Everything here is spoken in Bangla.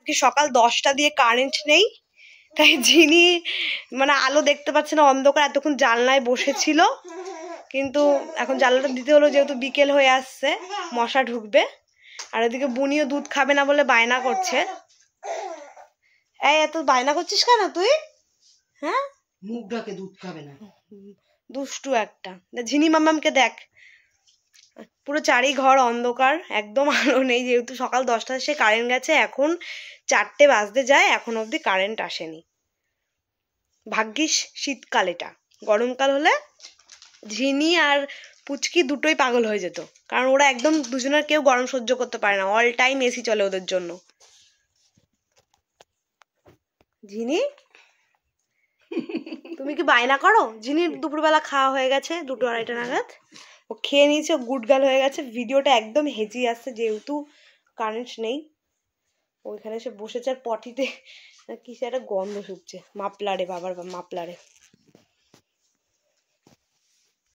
কি সকাল 10টা দিয়ে কারেন্ট নেই, তাই ঝিনি মানে আলো দেখতে পাচ্ছে না, অন্ধকার। এতক্ষণ জানলায় বসেছিল, কিন্তু এখন জানলাটা দিতে হলো যেহেতু বিকেল হয়ে আসছে, মশা ঢুকবে। আর এদিকে বুনিও দুধ খাবে না বলে বায়না করছে। এই এত বায়না করছিস কেন তুই? হ্যাঁ, মুখ ঢাকে দুধ খাবে না, দুষ্টু একটা। ঝিনি মামামকে দেখ, পুরো চারি ঘর অন্ধকার, একদম আলো নেই, যেহেতু সকাল 10টা সে কারেন্ট গেছে, এখন 4টে বাজতে যায়, এখন অবধি কারেন্ট আসেনি। ভাগ্যিস শীতকাল, এটা গরমকাল হলে ঝিনি আর পুচকি দুটোই পাগল হয়ে যেত, কারণ ওরা একদম দুজনের কেউ গরম সহ্য করতে পারে না, অল টাইম এসি চলে ওদের জন্য। ঝিনি, তুমি কি বায়না করো? ঝিনির দুপুরবেলা খাওয়া হয়ে গেছে 2টো 2:30টা নাগাদ, ও খেয়ে নিয়েছে, ও গুড গার্ল হয়ে গেছে। ভিডিওটা একদম হেজি আসছে যেহেতু কারেন্ট নেই। ওইখানে এসে বসেছে আর পটিতে কিসে একটা গন্ধ শুকছে, মাপলারে, বাবার মাপলারে।